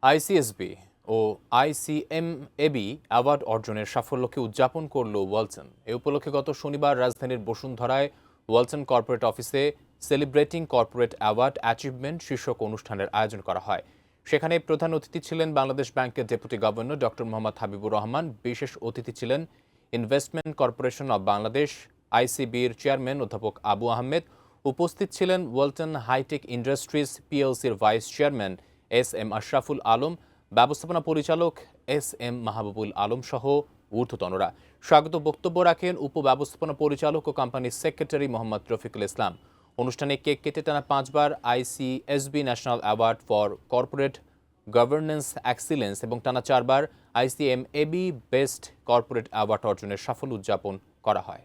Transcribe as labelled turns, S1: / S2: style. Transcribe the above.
S1: ICSB ও ICMAB award অর্জনের সাফল্যকে উদযাপন করল ওয়ালটন। এ উপলক্ষে গত শনিবার রাজধানীর বসুন্ধরায় ওয়ালটন কর্পোরেট অফিসে সেলিব্রেটিং কর্পোরেট অ্যাওয়ার্ড অ্যাচিভমেন্ট শীর্ষক অনুষ্ঠানের আয়োজন করা হয়। সেখানে প্রধান অতিথি ছিলেন বাংলাদেশ ব্যাংকের deputy governor doctor Mohammad Habibur Rahman. বিশেষ অতিথি ছিলেন ইনভেস্টমেন্ট কর্পোরেশন অব বাংলাদেশ আইসিবির চেয়ারম্যান অধ্যাপক আবু আহমেদ। উপস্থিত ছিলেন ওয়ালটন হাইটেক ইন্ডাস্ট্রিজ পিএলসির vice chairman S M. Ashraful Alam, ব্যবস্থাপনা পরিচালক এস.এম. মাহবুবুল আলম সহ ঊর্ধ্বতনরা। স্বাগত বক্তব্য রাখেন উপব্যবস্থাপনা পরিচালক ও কোম্পানির সেক্রেটারি মোহাম্মদ রফিকুল ইসলাম। অনুষ্ঠানে কেক কেটে টানা 5 বার ICSB national award for corporate governance excellence এবং টানা 4 বার আইসিএমএবি বেস্ট কর্পোরেট অ্যাওয়ার্ড অর্জনের সাফল্য উদযাপন করা হয়।